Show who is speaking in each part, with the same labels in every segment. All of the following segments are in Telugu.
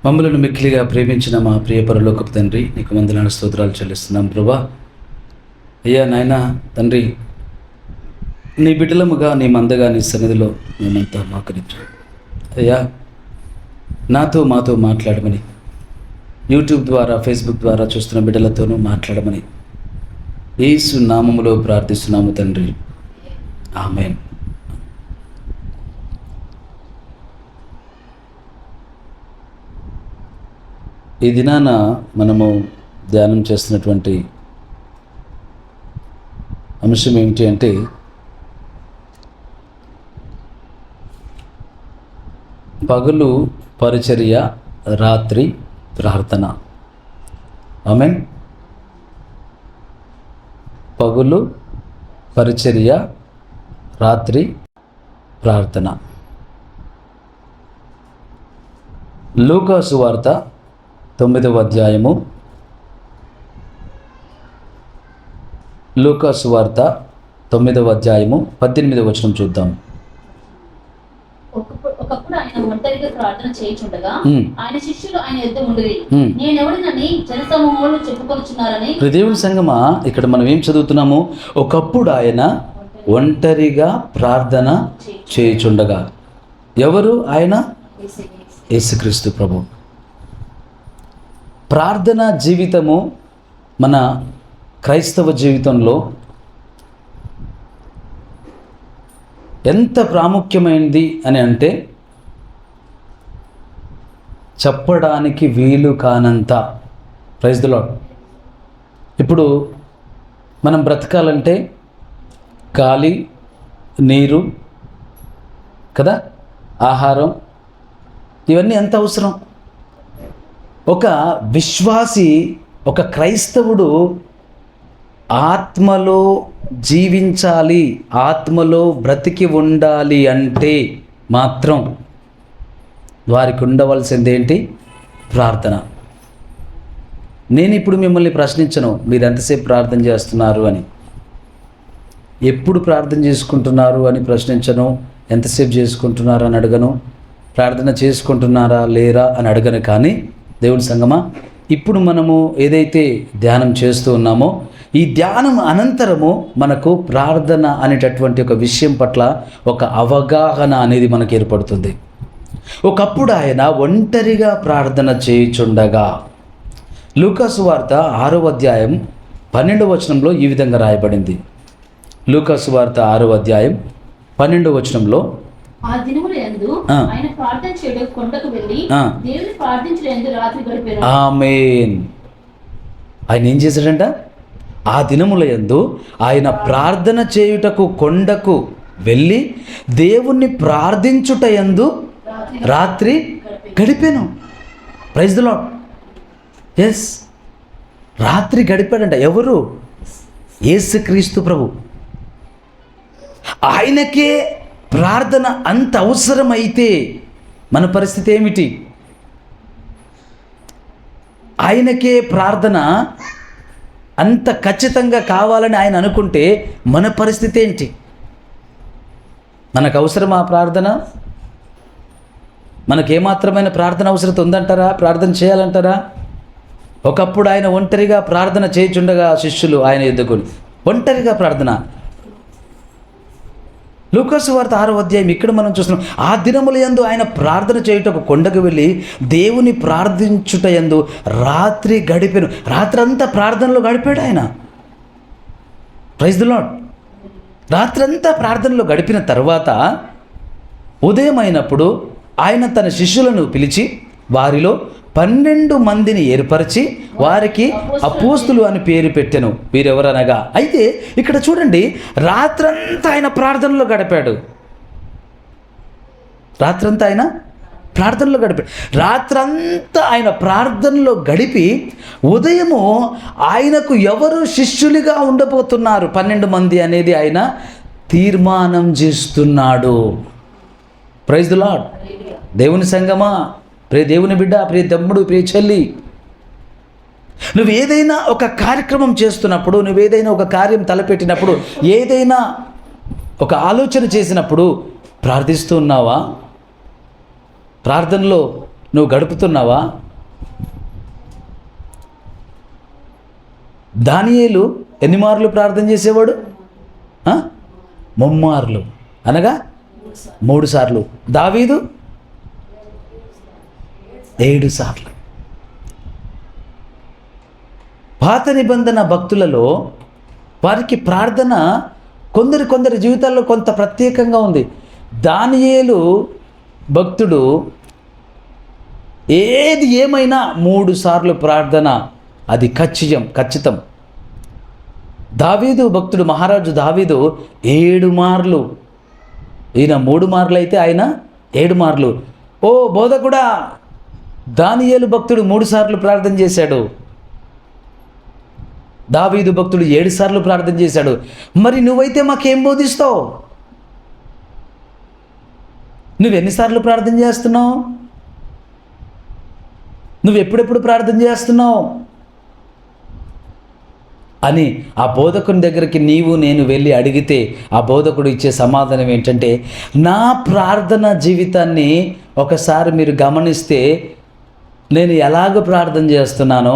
Speaker 1: మమ్మలను మిక్కిలిగా ప్రేమించిన మా ప్రియ పరలోకపు తండ్రి, నీకు వందనాలు స్తోత్రాలు చెల్లిస్తున్నాం ప్రభా. అయ్యా నాయనా తండ్రి, నీ బిడ్డలముగా నీ మందగా నీ సన్నిధిలో మేమంతా మాకరించు అయ్యా. మాతో మాట్లాడమని, యూట్యూబ్ ద్వారా ఫేస్బుక్ ద్వారా చూస్తున్న బిడ్డలతోనూ మాట్లాడమని యేసు నామములో ప్రార్థిస్తున్నాము తండ్రి, ఆమేన్. ఈ దినాన మనము ధ్యానం చేస్తున్నటువంటి అంశం ఏమిటి అంటే, పగలు పరిచర్య, రాత్రి ప్రార్థన. ఆమేన్. పగలు పరిచర్య, రాత్రి ప్రార్థన. లూకా సువార్త 9వ అధ్యాయము, లూకా సువార్త 9వ అధ్యాయము 18వ వచనం చూద్దాం.
Speaker 2: ఒకప్పుడు ఆయన ఒంటరిగా ప్రార్థన చేయుచుండగా ఆయన శిష్యులు ఆయన యొద్ద ఉండిరి. నేనెవడినని జనసమూహములు చెప్పుకొనుచున్నారని. దేవుని
Speaker 1: సంగమా, ఇక్కడ మనం ఏం చదువుతున్నాము? ఒకప్పుడు ఆయన ఒంటరిగా ప్రార్థన చేయుచుండగా. ఎవరు ఆయన? యేసుక్రీస్తు ప్రభు. ప్రార్థన జీవితము మన క్రైస్తవ జీవితంలో ఎంత ప్రాముఖ్యమైనది అని అంటే, చెప్పడానికి వీలు కానంత. Praise the lord. ఇప్పుడు మనం బ్రతకాలంటే గాలి, నీరు కదా, ఆహారం, ఇవన్నీ ఎంత అవసరం. ఒక విశ్వాసి, ఒక క్రైస్తవుడు ఆత్మలో జీవించాలి, ఆత్మలో బ్రతికి ఉండాలి అంటే మాత్రం వారికి ఉండవలసింది ఏంటి? ప్రార్థన. నేను ఇప్పుడు మిమ్మల్ని ప్రశ్నించను, మీరు ఎంతసేపు ప్రార్థన చేస్తున్నారు అని. ఎప్పుడు ప్రార్థన చేసుకుంటున్నారు అని ప్రశ్నించను, ఎంతసేపు చేసుకుంటున్నారు అని అడగను, ప్రార్థన చేసుకుంటున్నారా లేరా అని అడగను. కానీ దేవుని సంగమా, ఇప్పుడు మనము ఏదైతే ధ్యానం చేస్తూ ఉన్నామో, ఈ ధ్యానం అనంతరము మనకు ప్రార్థన అనేటటువంటి ఒక విషయం పట్ల ఒక అవగాహన అనేది మనకు ఏర్పడుతుంది. ఒకప్పుడు ఆయన ఒంటరిగా ప్రార్థన చేయుచుండగా. లూకా సువార్త 6వ అధ్యాయం 12వ వచనంలో ఈ విధంగా రాయబడింది. లూకా సువార్త 6వ అధ్యాయం 12వ వచనంలో,
Speaker 2: ఆ దినములందు ఆయన ప్రార్థన చేయుటకు కొండకు వెళ్ళి దేవుని ప్రార్థించుటకు రాత్రి గడిపారు.
Speaker 1: ఆమేన్. ఆయన ఏం చేశాడంట? ఆ దినములందు ఆయన ప్రార్థన చేయుటకు కొండకు వెళ్ళి దేవుణ్ణి ప్రార్థించుటయందు రాత్రి గడిపాను. Praise the lord. ఎస్, రాత్రి గడిపాడంట. ఎవరు? యేసుక్రీస్తు ప్రభు. ఆయనకే ప్రార్థన అంత అవసరమైతే మన పరిస్థితి ఏమిటి? ఆయనకే ప్రార్థన అంత ఖచ్చితంగా కావాలని ఆయన అనుకుంటే మన పరిస్థితి ఏంటి? మనకు అవసరమా ప్రార్థన? మనకేమాత్రమైన ప్రార్థన అవసరం ఉందంటారా? ప్రార్థన చేయాలంటారా? ఒకప్పుడు ఆయన ఒంటరిగా ప్రార్థన చేయుచుండగా శిష్యులు ఆయన ఎద్దుకొని ఒంటరిగా ప్రార్థన. లూకా సువార్త 6వ అధ్యాయం ఇక్కడ మనం చూస్తున్నాం. ఆ దినములందు ఆయన ప్రార్థన చేయుటకు కొండకు వెళ్ళి దేవుని ప్రార్థించుటయందు రాత్రి గడిపాను. రాత్రంతా ప్రార్థనలో గడిపాడు ఆయన. Praise the lord. రాత్రంతా ప్రార్థనలో గడిపిన తర్వాత ఉదయం అయినప్పుడు ఆయన తన శిష్యులను పిలిచి వారిలో 12 మందిని ఏర్పరిచి వారికి అపోస్తులు అని పేరు పెట్టెను. వీరెవరనగా, అయితే ఇక్కడ చూడండి, రాత్రంతా ఆయన ప్రార్థనలో గడిపాడు. రాత్రంతా ఆయన ప్రార్థనలో గడిపాడు. రాత్రంతా ఆయన ప్రార్థనలో గడిపి ఉదయము ఆయనకు ఎవరు శిష్యులుగా ఉండబోతున్నారు 12 మంది అనేది ఆయన తీర్మానం చేస్తున్నాడు. Praise the lord. దేవుని సంగమా, ప్రియ దేవుని బిడ్డ, ప్రియ తమ్ముడు, ప్రియ చెల్లి, నువ్వు ఏదైనా ఒక కార్యక్రమం చేస్తున్నప్పుడు, నువ్వేదైనా ఒక కార్యం తలపెట్టినప్పుడు, ఏదైనా ఒక ఆలోచన చేసినప్పుడు ప్రార్థిస్తూ ఉన్నావా? ప్రార్థనలో నువ్వు గడుపుతున్నావా? దానియేలు ఎన్ని మార్లు ప్రార్థన చేసేవాడు? 3 మార్లు, అనగా 3 సార్లు. దావీదు 7 సార్లు. పాత నిబంధన భక్తులలో వారికి ప్రార్థన కొందరి జీవితాల్లో కొంత ప్రత్యేకంగా ఉంది. దానియేలు భక్తుడు ఏది ఏమైనా 3 సార్లు ప్రార్థన, అది ఖచ్చితం. దావీదు భక్తుడు, మహారాజు దావీదు 7 మార్లు, ఈయన 3 మార్లు అయితే ఆయన 7 మార్లు. ఓ బోధకుడా, దానియేలు భక్తుడు 3 సార్లు ప్రార్థన చేశాడు, దావీదు భక్తుడు 7 సార్లు ప్రార్థన చేశాడు. మరి నువ్వైతే మాకేం బోధిస్తావు? నువ్వెన్నిసార్లు ప్రార్థన చేస్తున్నావు? నువ్వు ఎప్పుడెప్పుడు ప్రార్థన చేస్తున్నావు అని ఆ బోధకుని దగ్గరికి నీవు నేను వెళ్ళి అడిగితే ఆ బోధకుడు ఇచ్చే సమాధానం ఏంటంటే, నా ప్రార్థన జీవితాన్ని ఒకసారి మీరు గమనిస్తే నేను ఎలాగ ప్రార్థన చేస్తున్నానో,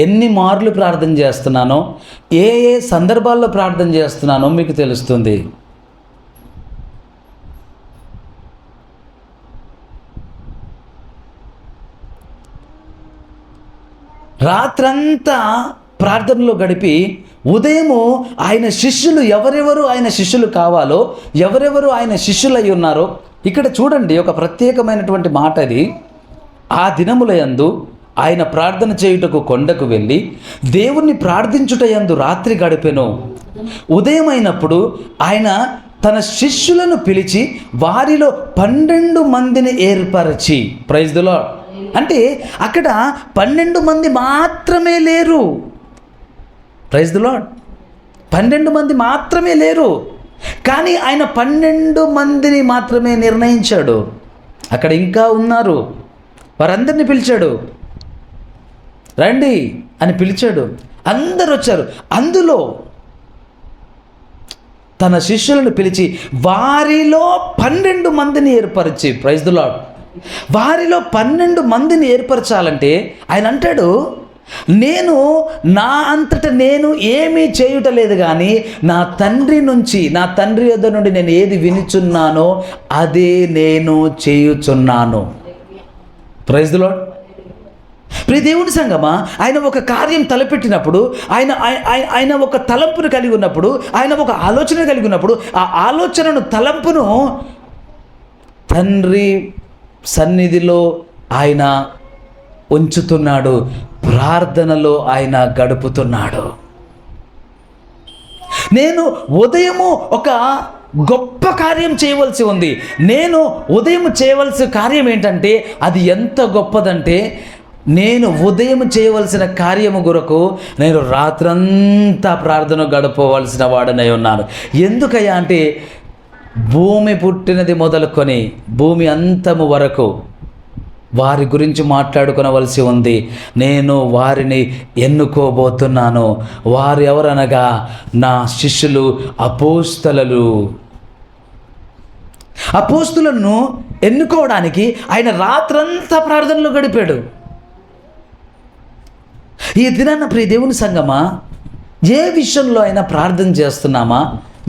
Speaker 1: ఎన్ని మార్లు ప్రార్థన చేస్తున్నానో, ఏ సందర్భాల్లో ప్రార్థన చేస్తున్నానో మీకు తెలుస్తుంది. రాత్రంతా ప్రార్థనలో గడిపి ఉదయము ఆయన శిష్యులు ఎవరెవరు ఆయన శిష్యులు కావాలో, ఎవరెవరు ఆయన శిష్యులు అయి ఉన్నారో ఇక్కడ చూడండి. ఒక ప్రత్యేకమైనటువంటి మాట ఇది. ఆ దినముల యందు ఆయన ప్రార్థన చేయుటకు కొండకు వెళ్ళి దేవుణ్ణి ప్రార్థించుట యందు రాత్రి గడిపెను. ఉదయమైనప్పుడు ఆయన తన శిష్యులను పిలిచి వారిలో 12 మందిని ఏర్పరచి, ప్రైజ్ ది లార్డ్. అంటే అక్కడ 12 మంది మాత్రమే లేరు. Praise the lord. 12 మంది మాత్రమే లేరు, కానీ ఆయన 12 మందిని మాత్రమే నిర్ణయించాడు. అక్కడ ఇంకా ఉన్నారు, వారందరినీ పిలిచాడు, రండి అని పిలిచాడు. అందరు వచ్చారు. అందులో తన శిష్యులను పిలిచి వారిలో 12 మందిని ఏర్పరిచి, ప్రైజ్ ది లార్డ్, వారిలో 12 మందిని ఏర్పరచాలంటే ఆయన అంటాడు, నేను నా అంతటా నేను ఏమీ చేయుటలేదు, కానీ నా తండ్రి యొద్ద నుండి నేను ఏది వినుచున్నానో అదే నేను చేయుచున్నాను. Praise the lord. ప్రియ దేవుని సంగమా, ఆయన ఒక కార్యం తలపెట్టినప్పుడు, ఆయన ఒక తలంపును కలిగి ఉన్నప్పుడు, ఆయన ఒక ఆలోచన కలిగి ఉన్నప్పుడు, ఆ ఆలోచనను, తలంపును తండ్రి సన్నిధిలో ఆయన ఉంచుతున్నాడు, ప్రార్థనలో ఆయన గడుపుతున్నాడు. నేను ఉదయము ఒక గొప్ప కార్యం చేయవలసి ఉంది. నేను ఉదయం చేయవలసిన కార్యం ఏంటంటే, అది ఎంత గొప్పదంటే, నేను ఉదయం చేయవలసిన కార్యము కొరకు నేను రాత్రంతా ప్రార్థన గడపవలసిన వాడనై ఉన్నాను. ఎందుకయ్యా అంటే, భూమి పుట్టినది మొదలుకొని భూమి అంతము వరకు వారి గురించి మాట్లాడుకొనవలసి ఉంది. నేను వారిని ఎన్నుకోబోతున్నాను. వారు ఎవరనగా నా శిష్యులు, అపోస్తలులు. అపోస్తలులను ఎన్నుకోవడానికి ఆయన రాత్రంతా ప్రార్థనలో గడిపాడు. ఈ దినాన ప్రియ దేవుని సంగమా, ఏ విషయంలో అయినా ప్రార్థన చేస్తున్నామా,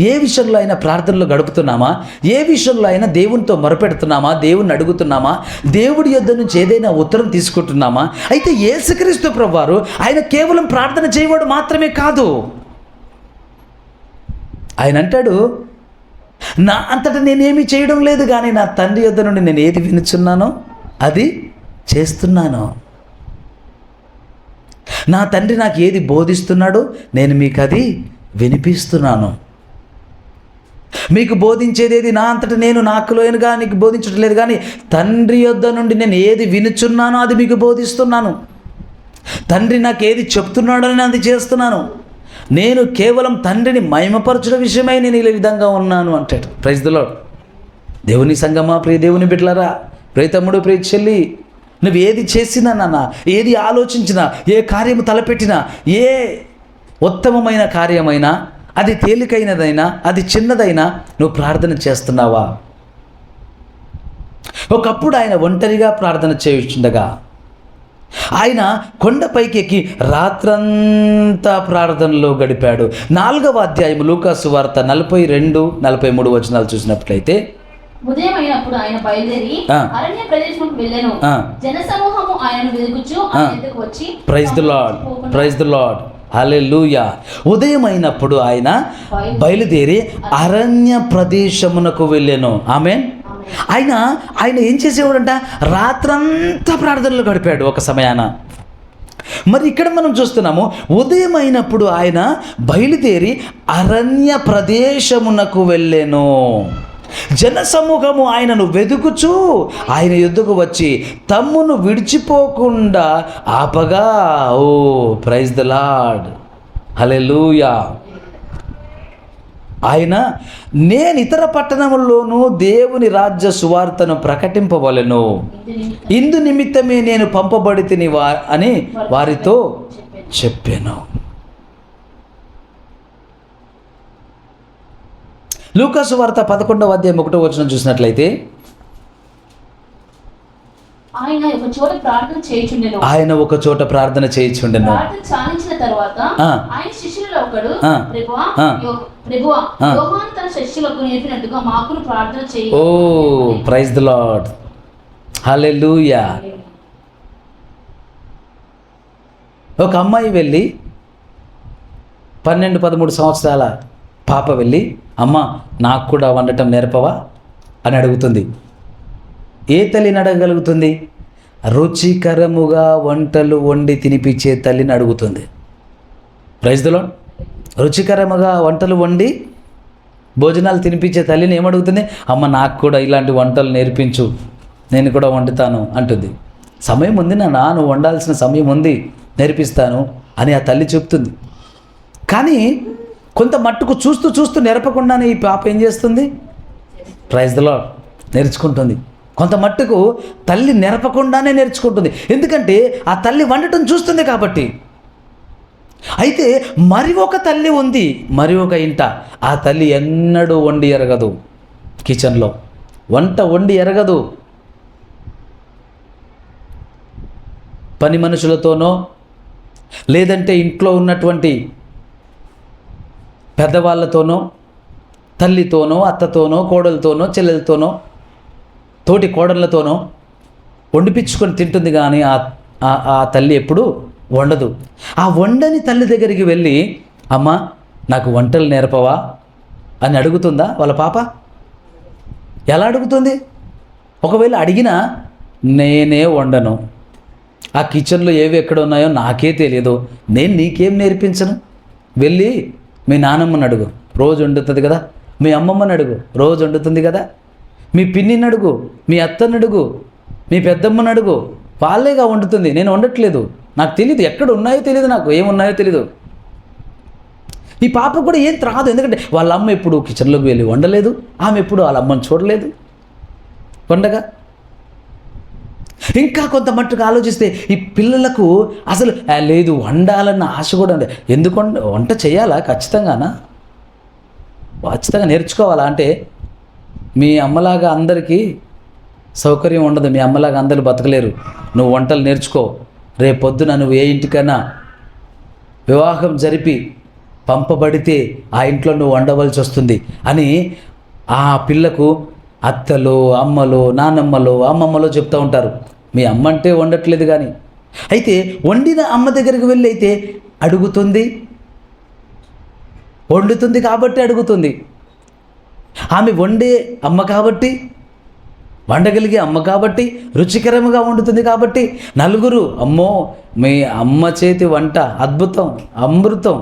Speaker 1: ఏ విషయంలో అయినా ప్రార్థనలో గడుపుతున్నామా, ఏ విషయంలో అయినా దేవునితో మొరపెడుతున్నామా, దేవుణ్ణి అడుగుతున్నామా, దేవుడి యొద్ద నుంచి ఏదైనా ఉత్తరం తీసుకుంటున్నామా? అయితే యేసుక్రీస్తు ప్రభువారు ఆయన కేవలం ప్రార్థన చేయవాడు మాత్రమే కాదు. ఆయన అంటాడు, నా అంతటా నేనేమి చేయడం లేదు, కానీ నా తండ్రి యొద్ద నుండి నేను ఏది వినుచున్నానో అది చేస్తున్నాను. నా తండ్రి నాకు ఏది బోధిస్తున్నాడో నేను మీకు అది వినిపిస్తున్నాను. మీకు బోధించేదేది నా అంతటా నేను నాకులోనుగా నీకు బోధించడం లేదు, కానీ తండ్రి యొద్ద నుండి నేను ఏది వినుచున్నానో అది మీకు బోధిస్తున్నాను. తండ్రి నాకు ఏది చెప్తున్నాడో నేను అది చేస్తున్నాను. నేను కేవలం తండ్రిని మహిమపరచడం విషయమై నేను ఈ విధంగా ఉన్నాను అంటాడు. Praise the lord. దేవుని సంగమా, ప్రియ దేవుని బిడ్డలారా, ప్రియ తమ్ముడు, ప్రియ చెల్లి, నువ్వు ఏది చేసినా నాన్న, ఏది ఆలోచించినా, ఏ కార్యము తలపెట్టినా, ఏ ఉత్తమమైన కార్యమైనా, అది తేలికైనదైనా, అది చిన్నదైనా, నువ్వు ప్రార్థన చేస్తున్నావా? ఒకప్పుడు ఆయన ఒంటరిగా ప్రార్థన చేయుచుండగా ఆయన కొండపైకి ఎక్కి రాత్రంతా ప్రార్థనలో గడిపాడు. 4వ అధ్యాయం లూకాసు వార్త 42, 43 వచనాలు చూసినట్లయితే,
Speaker 2: ఉదయం అయినప్పుడు ఆయన బయలుదేరి అరణ్య ప్రదేశముకు వెళ్ళెను. జనసమూహము ఆయనను వెదుకుచు ఆయన ఎద్దకు వచ్చి,
Speaker 1: praise the Lord, praise the Lord, hallelujah. ఉదయం అయినప్పుడు ఆయన బయలుదేరి అరణ్య ప్రదేశమునకు వెళ్ళెను. ఆమేన్. ఆయన ఏం చేసేవాడంట? రాత్రంతా ప్రార్థనలు గడిపాడు ఒక సమయాన. మరి ఇక్కడ మనం చూస్తున్నాము, ఉదయం అయినప్పుడు ఆయన బయలుదేరి అరణ్య ప్రదేశమునకు వెళ్ళెను. జనసమూహము ఆయనను వెదుకుచూ ఆయన యుద్ధకు వచ్చి తమ్మును విడిచిపోకుండా ఆపగా. ఓ ప్రైజ్ ద లార్డ్, హల్లెలూయా. ఆయన, నేను ఇతర పట్టణముల్లోనూ దేవుని రాజ్య సువార్తను ప్రకటింపవలెను, ఇందు నిమిత్తమే నేను పంపబడితిని అని వారితో చెప్పాను. లూకాసు వార్త 11వ అధ్యాయం 1వ వచనం చూసినట్లయితే,
Speaker 2: ఆయన ఒక చోట ప్రార్థన చేయుచుండెను. ప్రార్థన చాలించిన తరువాత ఆయన శిష్యులలో ఒకడు, ప్రభువా, యోహాను తన శిష్యులకు నేర్పినట్టుగా మాకును ప్రార్థన చేయి.
Speaker 1: ఓ ప్రైజ్ ది లార్డ్, హల్లెలూయా. ఒక అమ్మాయి వెళ్ళి 12-13 సంవత్సరాల పాప వెళ్ళి, అమ్మ నాకు కూడా వండటం నేర్పవా అని అడుగుతుంది. ఏ తల్లిని అడగగలుగుతుంది? రుచికరముగా వంటలు వండి తినిపించే తల్లిని అడుగుతుంది. Praise the lord. రుచికరముగా వంటలు వండి భోజనాలు తినిపించే తల్లిని ఏమడుగుతుంది? అమ్మ నాకు కూడా ఇలాంటి వంటలు నేర్పించు, నేను కూడా వండుతాను అంటుంది. సమయం ఉంది నాన్న, నువ్వు వండాల్సిన సమయం ఉంది, నేర్పిస్తాను అని ఆ తల్లి చెప్తుంది. కానీ కొంత మట్టుకు చూస్తూ చూస్తూ నేర్పకుండానే ఈ పాప ఏం చేస్తుంది? ప్రైజ్ ది లార్డ్, నేర్చుకుంటుంది. కొంత మట్టుకు తల్లి నేర్పకుండానే నేర్చుకుంటుంది. ఎందుకంటే ఆ తల్లి వండటం చూస్తుంది కాబట్టి. అయితే మరి ఒక తల్లి ఉంది, మరి ఒక ఇంట. ఆ తల్లి ఎన్నడూ వండి ఎరగదు, కిచెన్లో వంట వండి ఎరగదు. పని మనుషులతోనో లేదంటే ఇంట్లో ఉన్నటువంటి పెద్దవాళ్ళతోనో, తల్లితోనో, అత్తతోనో, కోడలతోనో, చెల్లెలతోనో, తోటి కోడళ్ళతోనో వండిపించుకొని తింటుంది. కానీ ఆ తల్లి ఎప్పుడు వండదు. ఆ వండని తల్లి దగ్గరికి వెళ్ళి, అమ్మ నాకు వంటలు నేర్పవా అని అడుగుతుందా వాళ్ళ పాప? ఎలా అడుగుతుంది? ఒకవేళ అడిగినా, నేనే వండను, ఆ కిచెన్లో ఏవి ఎక్కడ ఉన్నాయో నాకే తెలియదు, నేను నీకేం నేర్పించను, వెళ్ళి మీ నానమ్మని అడుగు, రోజు వండుతుంది కదా, మీ అమ్మమ్మని అడుగు, రోజు వండుతుంది కదా, మీ పిన్నిని అడుగు, మీ అత్తని అడుగు, మీ పెద్దమ్మని అడుగు, వాళ్ళేగా వండుతుంది, నేను వండట్లేదు, నాకు తెలియదు, ఎక్కడ ఉన్నాయో తెలియదు, నాకు ఏమున్నాయో తెలీదు. ఈ పాప కూడా ఏం రాదు, ఎందుకంటే వాళ్ళ అమ్మ ఎప్పుడు కిచెన్లోకి వెళ్ళి వండలేదు, ఆమె ఎప్పుడు వాళ్ళ అమ్మని చూడలేదు వండగా. ఇంకా కొంత మట్టుకు ఆలోచిస్తే ఈ పిల్లలకు అసలు లేదు, వండాలన్న ఆశ కూడా ఉంది. ఎందుకు వంట చేయాలా? ఖచ్చితంగా నేర్చుకోవాలా? అంటే మీ అమ్మలాగా అందరికీ సౌకర్యం ఉండదు, మీ అమ్మలాగా అందరూ బతకలేరు, నువ్వు వంటలు నేర్చుకో, రేపొద్దున నువ్వు ఏ ఇంటికైనా వివాహం జరిపి పంపబడితే ఆ ఇంట్లో నువ్వు వండవలసి వస్తుంది అని ఆ పిల్లకు అత్తలు, అమ్మలు, నానమ్మలు, అమ్మమ్మలో చెప్తూ ఉంటారు. మీ అమ్మ అంటే వండట్లేదు కానీ. అయితే వండిన అమ్మ దగ్గరికి వెళ్ళి అయితే అడుగుతుంది, వండుతుంది కాబట్టి అడుగుతుంది. ఆమె వండే అమ్మ కాబట్టి, వండగలిగే అమ్మ కాబట్టి, రుచికరంగా వండుతుంది కాబట్టి నలుగురు, అమ్మో మీ అమ్మ చేతి వంట అద్భుతం, అమృతం,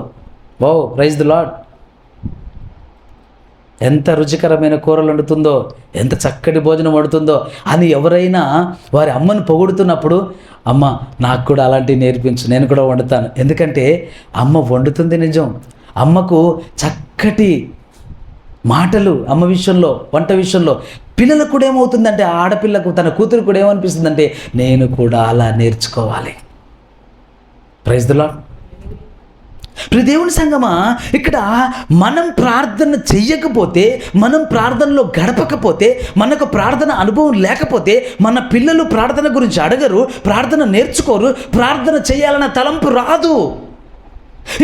Speaker 1: ఓ ప్రైజ్ ది లార్డ్, ఎంత రుచికరమైన కూరలు వండుతుందో, ఎంత చక్కటి భోజనం వండుతుందో అని ఎవరైనా వారి అమ్మను పొగుడుతున్నప్పుడు, అమ్మ నాకు కూడా అలాంటివి నేర్పించు, నేను కూడా వండుతాను. ఎందుకంటే అమ్మ వండుతుంది నిజం, అమ్మకు చక్కటి మాటలు అమ్మ విషయంలో, వంట విషయంలో. పిల్లలకు కూడా ఏమవుతుందంటే, ఆడపిల్లకు తన కూతురు కూడా ఏమనిపిస్తుందంటే, నేను కూడా అలా నేర్చుకోవాలి. Praise the lord. దేవుని సంగమా, ఇక్కడ మనం ప్రార్థన చెయ్యకపోతే, మనం ప్రార్థనలో గడపకపోతే, మనకు ప్రార్థన అనుభవం లేకపోతే, మన పిల్లలు ప్రార్థన గురించి అడగరు, ప్రార్థన నేర్చుకోరు, ప్రార్థన చేయాలన్న తలంపు రాదు.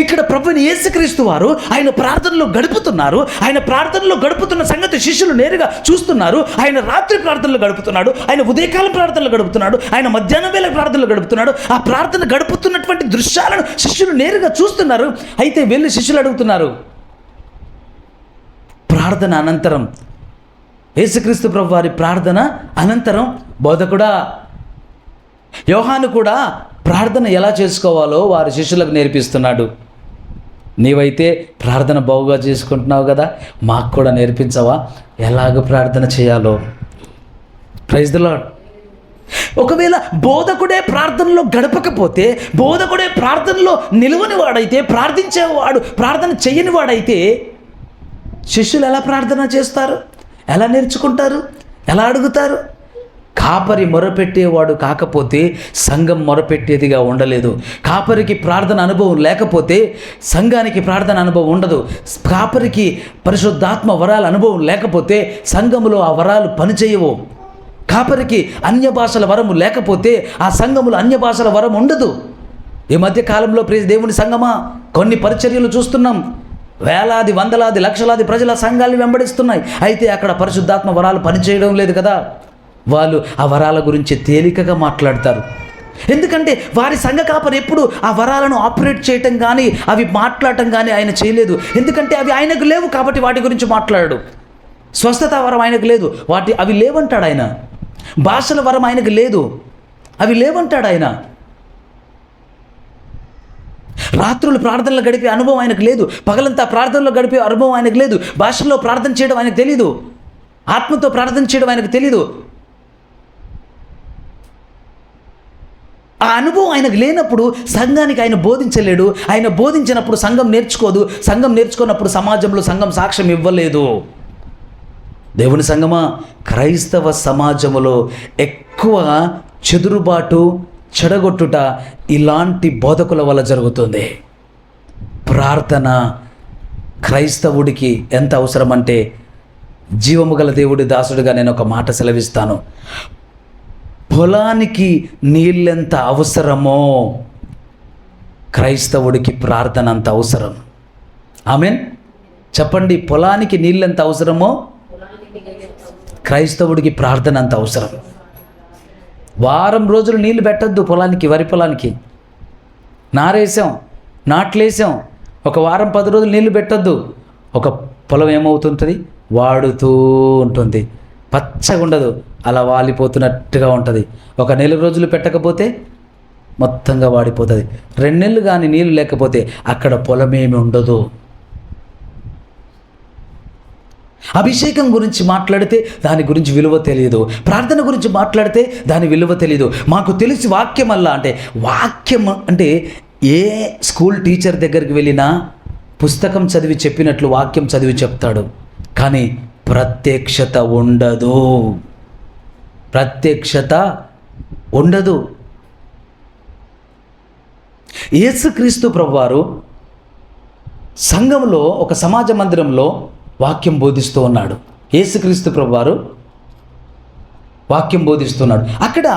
Speaker 1: ఇక్కడ ప్రభువైన యేసుక్రీస్తు వారు ఆయన ప్రార్థనలో గడుపుతున్నారు. ఆయన ప్రార్థనలో గడుపుతున్న సంగతి శిష్యులు నేరుగా చూస్తున్నారు. ఆయన రాత్రి ప్రార్థనలో గడుపుతున్నాడు, ఆయన ఉదయకాలం ప్రార్థనలో గడుపుతున్నాడు, ఆయన మధ్యాహ్నం వేళ ప్రార్థనలో గడుపుతున్నాడు. ఆ ప్రార్థన గడుపుతున్నటువంటి దృశ్యాలను శిష్యులు నేరుగా చూస్తున్నారు. అయితే వెళ్ళి శిష్యులు అడుగుతున్నారు. ప్రార్థన అనంతరం, యేసుక్రీస్తు ప్రభు వారి ప్రార్థన అనంతరం, బోధకుడా, యోహాను కూడా ప్రార్థన ఎలా చేసుకోవాలో వారి శిష్యులకు నేర్పిస్తున్నాడు. నీవైతే ప్రార్థన బాగుగా చేసుకుంటున్నావు కదా, మాకు కూడా నేర్పించవా ఎలాగ ప్రార్థన చేయాలో? Praise the lord. ఒకవేళ బోధకుడే ప్రార్థనలో గడపకపోతే, బోధకుడే ప్రార్థనలో నిలువని వాడైతే, ప్రార్థించేవాడు ప్రార్థన చెయ్యని వాడైతే, శిష్యులు ఎలా ప్రార్థన చేస్తారు? ఎలా నేర్చుకుంటారు? ఎలా అడుగుతారు? కాపరి మొరపెట్టేవాడు కాకపోతే సంఘం మొరపెట్టేదిగా ఉండలేదు. కాపరికి ప్రార్థన అనుభవం లేకపోతే సంఘానికి ప్రార్థన అనుభవం ఉండదు. కాపరికి పరిశుద్ధాత్మ వరాల అనుభవం లేకపోతే సంఘములో ఆ వరాలు పనిచేయవు. కాపరికి అన్య భాషల వరము లేకపోతే ఆ సంఘములో అన్య భాషల వరం ఉండదు. ఈ మధ్య కాలంలో దేవుని సంఘమా, కొన్ని పరిచర్యలు చూస్తున్నాం. వేలాది, వందలాది, లక్షలాది ప్రజల సంఘాలను వెంబడిస్తున్నాయి. అయితే అక్కడ పరిశుద్ధాత్మ వరాలు పనిచేయడం లేదు కదా. వాళ్ళు ఆ వరాల గురించి తేలికగా మాట్లాడతారు. ఎందుకంటే వారి సంఘ కాపరి ఎప్పుడు ఆ వరాలను ఆపరేట్ చేయటం కానీ, అవి మాట్లాడటం కానీ ఆయన చేయలేదు. ఎందుకంటే అవి ఆయనకు లేవు కాబట్టి వాటి గురించి మాట్లాడాడు. స్వస్థత వరం ఆయనకు లేదు, అవి లేవంటాడు ఆయన. భాషల వరం ఆయనకు లేదు, అవి లేవంటాడు ఆయన. రాత్రులు ప్రార్థనలో గడిపే అనుభవం ఆయనకు లేదు, పగలంతా ప్రార్థనలో గడిపే అనుభవం ఆయనకు లేదు, భాషల్లో ప్రార్థన చేయడం ఆయనకు తెలీదు, ఆత్మతో ప్రార్థన చేయడం ఆయనకు తెలీదు. ఆ అనుభవం ఆయనకు లేనప్పుడు సంఘానికి ఆయన బోధించలేడు. ఆయన బోధించినప్పుడు సంఘం నేర్చుకోదు. సంఘం నేర్చుకున్నప్పుడు సమాజంలో సంఘం సాక్ష్యం ఇవ్వలేదు. దేవుని సంఘమా, క్రైస్తవ సమాజంలో ఎక్కువ చెదురుబాటు, చెడగొట్టుట ఇలాంటి బోధకుల వల్ల జరుగుతుంది. ప్రార్థన క్రైస్తవుడికి ఎంత అవసరం అంటే, జీవము గల దేవుడి దాసుడిగా నేను ఒక మాట సెలవిస్తాను. పొలానికి నీళ్ళెంత అవసరమో క్రైస్తవుడికి ప్రార్థన అంత అవసరం. ఆమేన్ చెప్పండి. పొలానికి నీళ్ళెంత అవసరమో క్రైస్తవుడికి ప్రార్థన అంత అవసరం. వారం రోజులు నీళ్లు పెట్టద్దు పొలానికి, వరి పొలానికి. నారేసాం, నాట్లేసాం, ఒక వారం 10 రోజులు నీళ్లు పెట్టద్దు. ఒక పొలం ఏమవుతుంటుంది? వాడుతూ ఉంటుంది, పచ్చగా ఉండదు, అలా వాలిపోతున్నట్టుగా ఉంటుంది. ఒక నెల రోజులు పెట్టకపోతే మొత్తంగా వాడిపోతుంది. 2 నెలలు కానీ నీళ్ళు లేకపోతే అక్కడ పొలమేమి ఉండదు. అభిషేకం గురించి మాట్లాడితే దాని గురించి విలువ తెలియదు. ప్రార్థన గురించి మాట్లాడితే దాని విలువ తెలియదు. మాకు తెలిసి వాక్యం అల్లా అంటే, వాక్యం అంటే ఏ స్కూల్ టీచర్ దగ్గరికి వెళ్ళినా పుస్తకం చదివి చెప్పినట్లు వాక్యం చదివి చెప్తాడు, కానీ ప్రత్యక్షత ఉండదు. ప్రత్యక్షత ఉండదు. యేసుక్రీస్తు ప్రభువారు సంఘంలో, ఒక సమాజ మందిరంలో వాక్యం బోధిస్తూ ఉన్నాడు. యేసుక్రీస్తు ప్రభువారు వాక్యం బోధిస్తున్నాడు. అక్కడ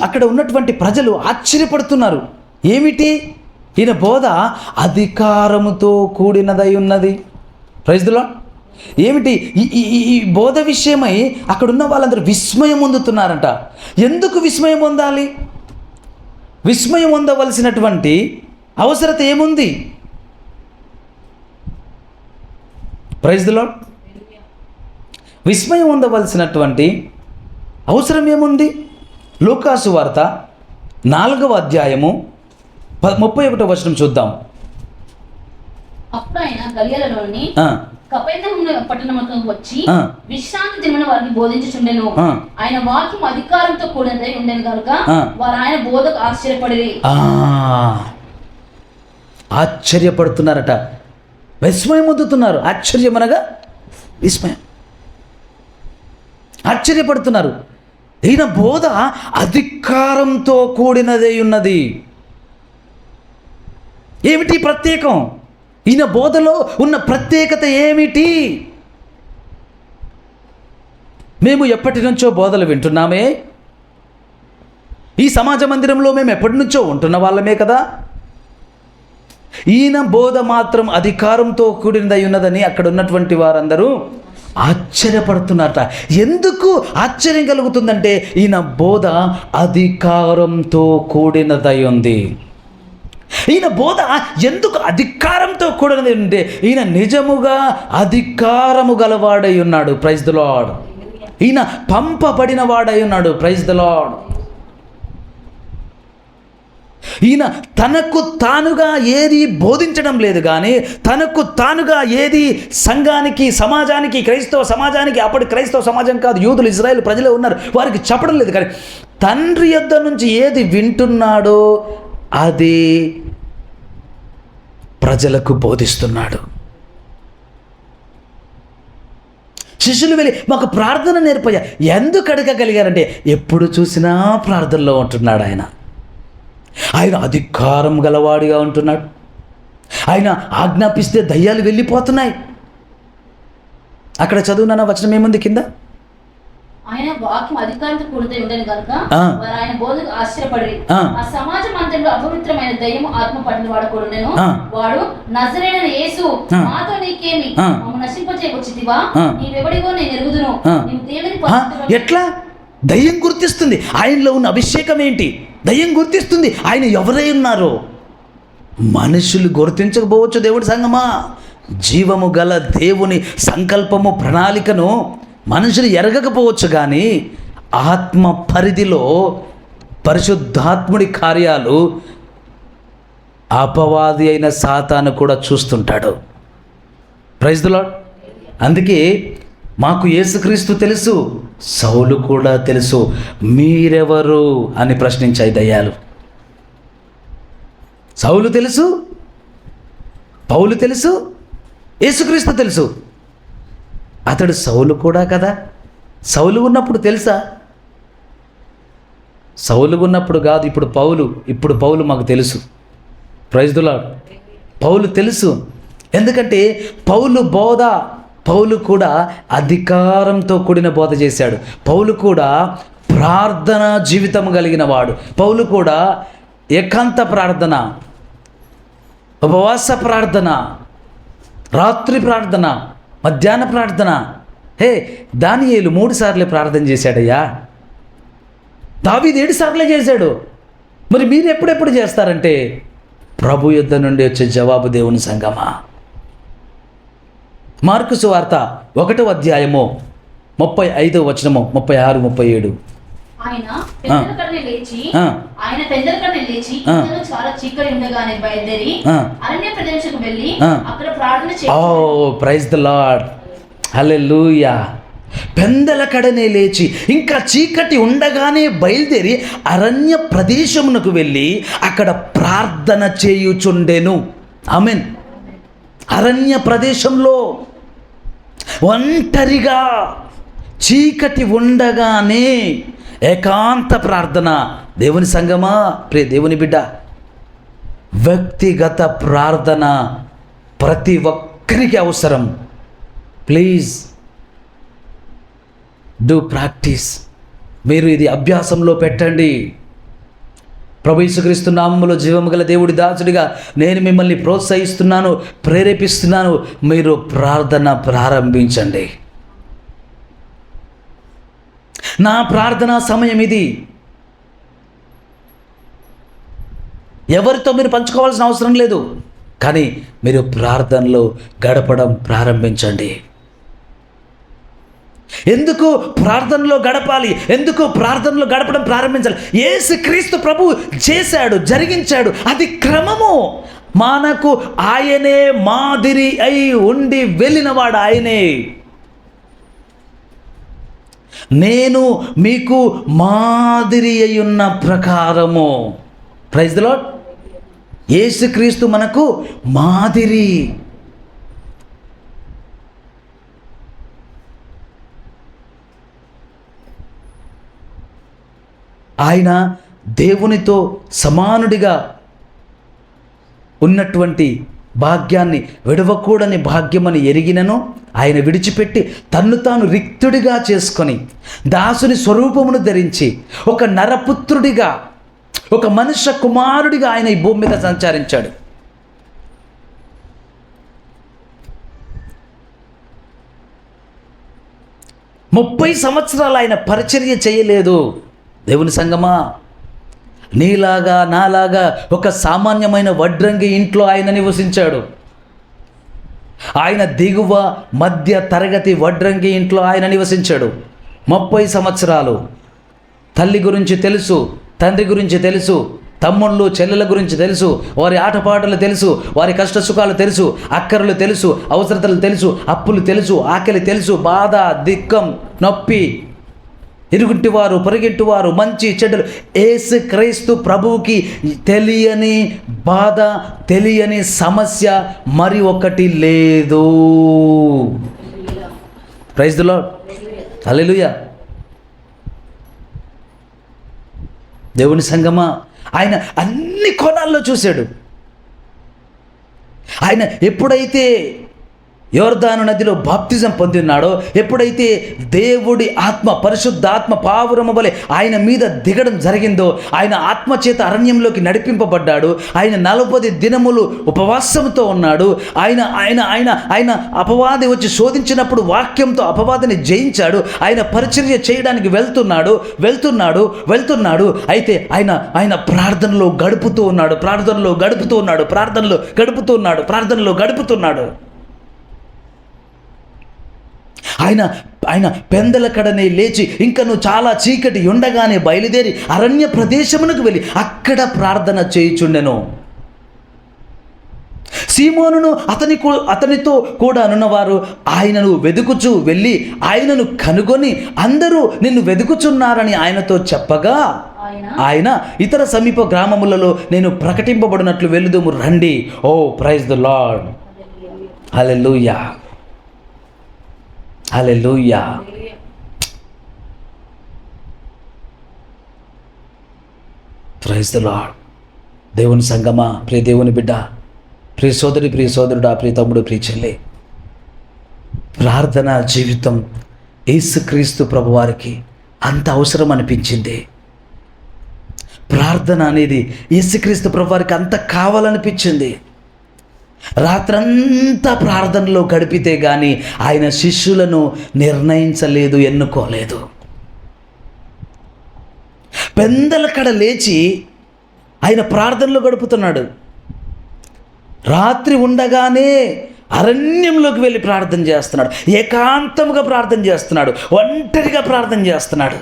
Speaker 1: అక్కడ ఉన్నటువంటి ప్రజలు ఆశ్చర్యపడుతున్నారు. ఏమిటి ఈయన బోధ? అధికారముతో కూడినదై ఉన్నది. Praise the lord. ఏమిటి ఈ బోధ విషయమై అక్కడున్న వాళ్ళందరూ విస్మయం పొందుతున్నారంట. ఎందుకు విస్మయం పొందాలి? విస్మయం పొందవలసినటువంటి అవసరత ఏముంది? Praise the lord. విస్మయం పొందవలసినటువంటి అవసరం ఏముంది? లూకాసు వార్త 4వ అధ్యాయము 31వ వచనం చూద్దాం.
Speaker 2: అప్పుడు ఆయన గలిలయలోని కపెర్నహూము పట్టణమునకు వచ్చి విశ్రాంతి దినమున వారికి బోధించుచుండెను. ఆయన వాక్యం అధికారంతో కూడినదై ఉండెను కనుక వారు ఆయన బోధకు ఆశ్చర్యపడిరి.
Speaker 1: ఆశ్చర్యపడుతున్నారట, విస్మయం పొందుతున్నారు. ఆశ్చర్యం అనగా విస్మయం. ఆశ్చర్యపడుతున్నారు. ఈయన బోధ అధికారంతో కూడినదై ఉన్నది. ఏమిటి ప్రత్యేకం? ఈయన బోధలో ఉన్న ప్రత్యేకత ఏమిటి? మేము ఎప్పటి నుంచో బోధలు వింటున్నామే, ఈ సమాజ మందిరంలో మేము ఎప్పటి నుంచో ఉంటున్న వాళ్ళమే కదా. ఈయన బోధ మాత్రం అధికారంతో కూడినదై ఉన్నదని అక్కడ ఉన్నటువంటి వారందరూ ఆశ్చర్యపడుతున్నారట. ఎందుకు ఆశ్చర్యం కలుగుతుందంటే ఈయన బోధ అధికారంతో కూడినదై ఉంది. ఈయన బోధ ఎందుకు అధికారంతో కూడినది అంటే ఈయన నిజముగా అధికారము గలవాడై ఉన్నాడు. Praise the lord. ఈయన పంపబడిన వాడై ఉన్నాడు. Praise the lord. ఈయన తనకు తానుగా ఏది బోధించడం లేదు, కానీ తనకు తానుగా ఏది సంఘానికి, సమాజానికి, క్రైస్తవ సమాజానికి, అప్పటి క్రైస్తవ సమాజం కాదు, యూదులు, ఇజ్రాయేల్ ప్రజలే ఉన్నారు, వారికి చెప్పడం లేదు. కానీ తండ్రి యొద్ద నుంచి ఏది వింటున్నాడో అది ప్రజలకు బోధిస్తున్నాడు. శిష్యులు వెళ్ళి మాకు ప్రార్థన నేర్పయ్యా. ఎందుకు అడగగలిగారంటే ఎప్పుడు చూసినా ప్రార్థనలో ఉంటున్నాడు ఆయన. ఆయన అధికారం గలవాడిగా ఉంటున్నాడు. ఆయన ఆజ్ఞాపిస్తే దయ్యాలు వెళ్ళిపోతున్నాయి. అక్కడ చదువునా వచనం ఏముంది కింద?
Speaker 2: ఆయన వాక్యం అధికారంతో కూడితే ఉండని కనుక వారు ఆయన బోధకు ఆశ్చర్యపడి ఆ సమాజ మందిరంలో అపవిత్రమైన దయ్యము ఆత్మ పడిన వాడు కూడా ఉండెను. వాడు నజరేయుడైన యేసు మాతో నీకేమి, మమ్మల్ని నశింపజేయవచ్చితివా? నీవెవడివో నేను ఎరుగుదును, నీవు దేవుని పరిశుద్ధుడవు.
Speaker 1: ఎట్లా దయ్యం గుర్తిస్తుంది ఆయనలో ఉన్న అభిషేకం ఏంటి? దయ్యం గుర్తిస్తుంది ఆయన ఎవరై ఉన్నారో. మనుషులు గుర్తించకపోవచ్చు దేవుడి సంగమా. జీవము గల దేవుని సంకల్పము, ప్రణాళికను మనుషులు ఎరగకపోవచ్చు, కానీ ఆత్మ పరిధిలో పరిశుద్ధాత్ముడి కార్యాలు అపవాది అయిన సాతాను కూడా చూస్తుంటాడు. Praise the lord. అందుకే మాకు యేసుక్రీస్తు తెలుసు, సౌలు కూడా తెలుసు, మీరెవరు అని ప్రశ్నించాయి దయ్యాలు. సౌలు తెలుసు, పౌలు తెలుసు, యేసుక్రీస్తు తెలుసు. అతడు సౌలు కూడా కదా. సౌలు ఉన్నప్పుడు తెలుసా? సౌలు ఉన్నప్పుడు కాదు, ఇప్పుడు పౌలు మాకు తెలుసు. Praise the lord. పౌలు తెలుసు. ఎందుకంటే పౌలు కూడా అధికారంతో కూడిన బోధ చేశాడు. పౌలు కూడా ప్రార్థన జీవితం కలిగిన వాడు. పౌలు కూడా ఏకాంత ప్రార్థన, ఉపవాస ప్రార్థన, రాత్రి ప్రార్థన, మధ్యాహ్న ప్రార్థన. దానియేలు 3 సార్లు ప్రార్థన చేశాడయ్యా. దావీదు 7 సార్లే చేశాడు. మరి మీరు ఎప్పుడెప్పుడు చేస్తారంటే ప్రభు యుద్ధ నుండి వచ్చే జవాబు దేవుని సంగమా. మార్కు సువార్త 1వ అధ్యాయము 35వ వచనము, 36, 37.
Speaker 2: ఆయన పెద్దలకడనే లేచి చాలా చీకటి ఉండగానే బయలుదేరి అరణ్య ప్రదేశంకు వెళ్ళి అక్కడ ప్రార్థన చేశాడు.
Speaker 1: ఓ ప్రైజ్ ది లార్డ్, హల్లెలూయా. పెందలకడనే లేచి ఇంకా చీకటి ఉండగానే బయలుదేరి అరణ్య ప్రదేశమునకు వెళ్ళి అక్కడ ప్రార్థన చేయుచుండెను. ఆమేన్. అరణ్య ప్రదేశంలో ఒంటరిగా చీకటి ఉండగానే ఏకాంత ప్రార్థన. దేవుని సంగమా, ప్రియ దేవుని బిడ్డ, వ్యక్తిగత ప్రార్థన ప్రతి ఒక్కరికి అవసరం. Please do practice. మీరు ఇది అభ్యాసంలో పెట్టండి. ప్రభు యేసుక్రీస్తు నామములో జీవము గల దేవుడి దాసుడిగా నేను మిమ్మల్ని ప్రోత్సహిస్తున్నాను, ప్రేరేపిస్తున్నాను. మీరు ప్రార్థన ప్రారంభించండి. నా ప్రార్థనా సమయం ఇది. ఎవరితో మీరు పంచుకోవాల్సిన అవసరం లేదు, కానీ మీరు ప్రార్థనలో గడపడం ప్రారంభించండి. ఎందుకు ప్రార్థనలో గడపాలి? ఎందుకు ప్రార్థనలో గడపడం ప్రారంభించాలి? యేసుక్రీస్తు ప్రభు చేశాడు, జరిగించాడు. అది క్రమము. మనకు ఆయనే మాదిరి అయి ఉండి వెళ్ళినవాడు ఆయనే. నేను మీకు మాదిరి అయి ఉన్న ప్రకారము. Praise the lord. యేసుక్రీస్తు మనకు మాదిరి. ఆయన దేవునితో సమానుడిగా ఉన్నటువంటి భాగ్యాన్ని విడవకూడని భాగ్యమని ఎరిగినను ఆయన విడిచిపెట్టి తన్ను తాను రిక్తుడిగా చేసుకొని దాసుని స్వరూపమును ధరించి ఒక నరపుత్రుడిగా, ఒక మనుష్య కుమారుడిగా ఆయన ఈ భూమి మీద సంచరించాడు. ముప్పై సంవత్సరాలు ఆయన పరిచర్య చేయలేదు. దేవుని సంగమా, నీలాగా నాలాగా ఒక సామాన్యమైన వడ్రంగి ఇంట్లో ఆయన నివసించాడు. ఆయన దిగువ మధ్య తరగతి వడ్రంగి ఇంట్లో ఆయన నివసించాడు. 30 సంవత్సరాలు. తల్లి గురించి తెలుసు, తండ్రి గురించి తెలుసు, తమ్ముళ్ళు చెల్లెల గురించి తెలుసు, వారి ఆటపాటలు తెలుసు, వారి కష్ట సుఖాలు తెలుసు, అక్కరలు తెలుసు, అవసరతలు తెలుసు, అప్పులు తెలుసు, ఆకలి తెలుసు, బాధ, దిక్కం, నొప్పి, ఇరుగుంటివారు, పొరుగింటివారు, మంచి చెడ్డలు. యేసు క్రీస్తు ప్రభువుకి తెలియని బాధ, తెలియని సమస్య మరి ఒకటి లేదు. ప్రైజ్ ది లార్డ్, హల్లెలూయా. దేవుని సంగమా, ఆయన అన్ని కోణాల్లో చూశాడు. ఆయన ఎప్పుడైతే యోర్దాను నదిలో బాప్తిజం పొందినాడో, ఎప్పుడైతే దేవుడి ఆత్మ, పరిశుద్ధాత్మ పావురము వలె ఆయన మీద దిగడం జరిగిందో, ఆయన ఆత్మచేత అరణ్యంలోకి నడిపింపబడ్డాడు. ఆయన 40 దినములు ఉపవాసంతో ఉన్నాడు. ఆయన ఆయన ఆయన ఆయన అపవాది వచ్చి శోధించినప్పుడు వాక్యంతో అపవాదిని జయించాడు. ఆయన పరిచర్య చేయడానికి వెళ్తున్నాడు. అయితే ఆయన ప్రార్థనలో గడుపుతూ ఉన్నాడు. ఆయన పెందల కడనే లేచి ఇంకను చాలా చీకటి ఉండగానే బయలుదేరి అరణ్య ప్రదేశమునకు వెళ్ళి అక్కడ ప్రార్థన చేయుచుండెను. సీమోనును అతనితో కూడా అనున్నవారు ఆయనను వెదుకుచూ వెళ్ళి ఆయనను కనుగొని అందరూ నిన్ను వెదుకుచున్నారని ఆయనతో చెప్పగా, ఆయన ఇతర సమీప గ్రామములలో నేను ప్రకటింపబడినట్లు వెళుదుము రండి. Oh praise the Lord, hallelujah, hallelujah. Praise the lord. దేవుని సంగమా, ప్రియ దేవుని బిడ్డ, ప్రియ సోదరి, ప్రియ సోదరుడా, ప్రియ తమ్ముడు, ప్రియ చెల్లి, ప్రార్థన జీవితం యేసుక్రీస్తు ప్రభువారికి అంత అవసరం అనిపించింది. ప్రార్థన అనేది యేసుక్రీస్తు ప్రభువారికి అంత కావాలనిపించింది. రాత్రంతా ప్రార్థనలో గడిపితే కానీ ఆయన శిష్యులను నిర్ణయించలేదు, ఎన్నుకోలేదు. పెందల కడ లేచి ఆయన ప్రార్థనలో గడుపుతున్నాడు. రాత్రి ఉండగానే అరణ్యంలోకి వెళ్ళి ప్రార్థన చేస్తున్నాడు. ఏకాంతముగా ప్రార్థన చేస్తున్నాడు. ఒంటరిగా ప్రార్థన చేస్తున్నాడు.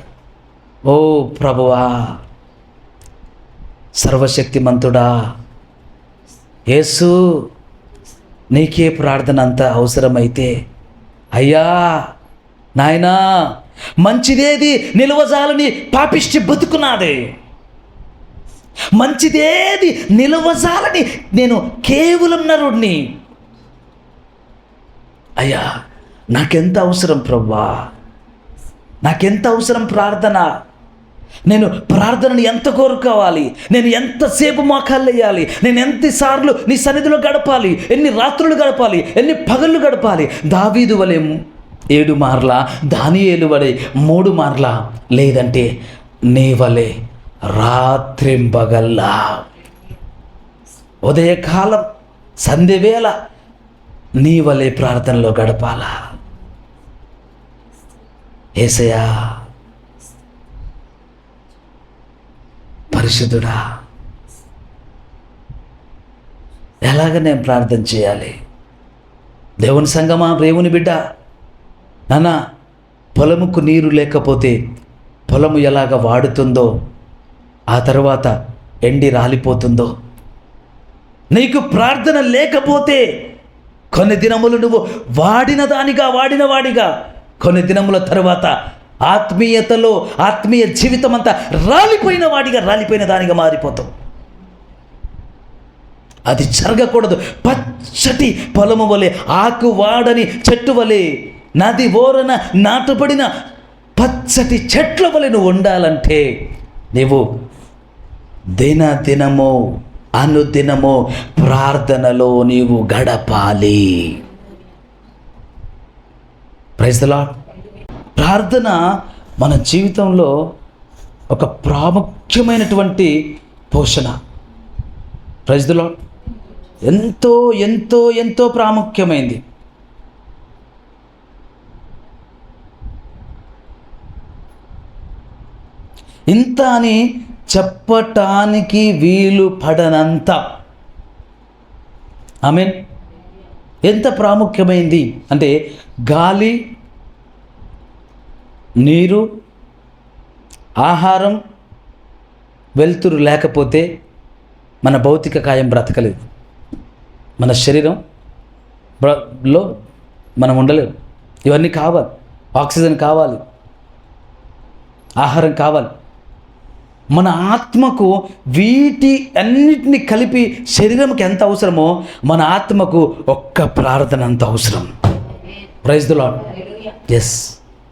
Speaker 1: ఓ ప్రభువా, సర్వశక్తిమంతుడా యేసు, నీకే ప్రార్థన అంత అవసరమైతే, అయ్యా నాయనా, మంచిదేది నిలవజాలని పాపిష్టి బతుకునాదే, మంచిదేది నిలవజాలని నేను కేవలం నరుడిని. అయ్యా నాకెంత అవసరం ప్రభువా, నాకెంత అవసరం ప్రార్థన. నేను ప్రార్థనను ఎంత కోరుకోవాలి, నేను ఎంతసేపు మోకాళ్ళు వేయాలి, నేను ఎంతసార్లు నీ సన్నిధిలో గడపాలి, ఎన్ని రాత్రులు గడపాలి, ఎన్ని పగళ్ళు గడపాలి. దావీదు వలె 7 మార్లా, దానియేలు వలె 3 మార్లా, లేదంటే నీ వలె రాత్రింబగల్లా, ఉదయకాలం సంధ్యవేళ నీ వలె ప్రార్థనలో గడపాలా. యేసయ్యా, పరిశుద్ధుడా, ఎలాగ నేను ప్రార్థన చేయాలి? దేవుని సంగమా, దేవుని బిడ్డ, నాన్న, పొలముకు నీరు లేకపోతే పొలము ఎలాగ వాడుతుందో, ఆ తర్వాత ఎండి రాలిపోతుందో, నీకు ప్రార్థన లేకపోతే కొన్ని దినములు నువ్వు వాడినవాడిగా కొన్ని దినముల తర్వాత ఆత్మీయతలో, ఆత్మీయ జీవితం అంతా రాలిపోయిన దానిగా మారిపోతావు. అది జరగకూడదు. పచ్చటి పొలము వలె, ఆకు వాడని చెట్టు వలె, నది ఓరన నాటబడిన పచ్చటి చెట్ల వలె నువ్వు ఉండాలంటే నీవు దినము అనుదినము ప్రార్థనలో నీవు గడపాలి. Praise the lord. ప్రార్థన మన జీవితంలో ఒక ప్రాముఖ్యమైనటువంటి పోషణ. Praise the lord. ఎంతో ఎంతో ఎంతో ప్రాముఖ్యమైంది. ఇంత అని చెప్పటానికి వీలు పడనంత. ఆమేన్. ఎంత ప్రాముఖ్యమైంది అంటే గాలి, నీరు, ఆహారం, వెలుతురు లేకపోతే మన భౌతిక కాయం బ్రతకలేదు. మన శరీరం లో మనం ఉండలేము. ఇవన్నీ కావాలి. ఆక్సిజన్ కావాలి, ఆహారం కావాలి. మన ఆత్మకు వీటి అన్నిటిని కలిపి శరీరంకి ఎంత అవసరమో మన ఆత్మకు ఒక్క ప్రార్థన అంత అవసరం. Praise the lord. ఎస్,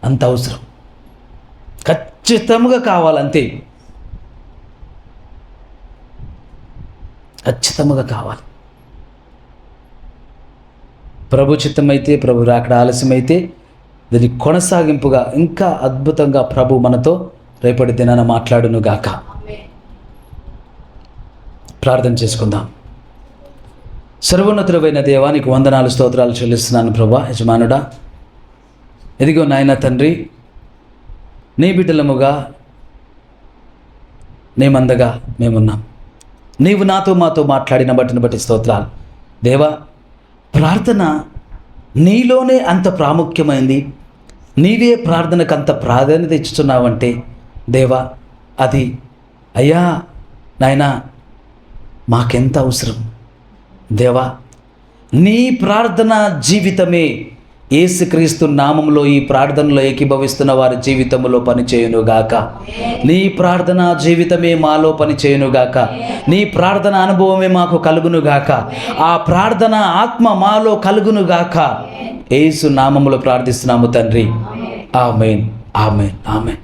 Speaker 1: అంత అవసరం. ఖచ్చితంగా కావాలంతే. ఖచ్చితంగా కావాలి. ప్రభు చిత్తమైతే, ప్రభు రాకడ ఆలస్యమైతే దీని కొనసాగింపుగా ఇంకా అద్భుతంగా ప్రభు మనతో రేపటి దినాన మాట్లాడును గాక. ప్రార్థన చేసుకుందాం. సర్వోన్నతుడైన దేవా, నీకు వందనాలు స్తోత్రాలు చెల్లిస్తున్నాను ప్రభా. యజమానుడా, ఎదిగో నాయన తండ్రి, నీ బిడ్డలముగా నీ మందగా మేమున్నాం. నీవు నాతో మాతో మాట్లాడిన బట్టి స్తోత్రాలు దేవా. ప్రార్థన నీలోనే అంత ప్రాముఖ్యమైంది. నీవే ప్రార్థనకు అంత ప్రాధాన్యత ఇచ్చుతున్నావంటే దేవా, అది అయ్యా నాయనా మాకెంత అవసరం దేవా. నీ ప్రార్థన జీవితమే యేసుక్రీస్తు నామములో ఈ ప్రార్థనలో ఏకీభవిస్తున్న వారి జీవితంలో పనిచేయునుగాక. నీ ప్రార్థన జీవితమే మాలో పనిచేయునుగాక. నీ ప్రార్థన అనుభవమే మాకు కలుగునుగాక. ఆ ప్రార్థన ఆత్మ మాలో కలుగునుగాక. యేసు నామములో ప్రార్థిస్తున్నాము తండ్రి. ఆమేన్, ఆమేన్, ఆమేన్.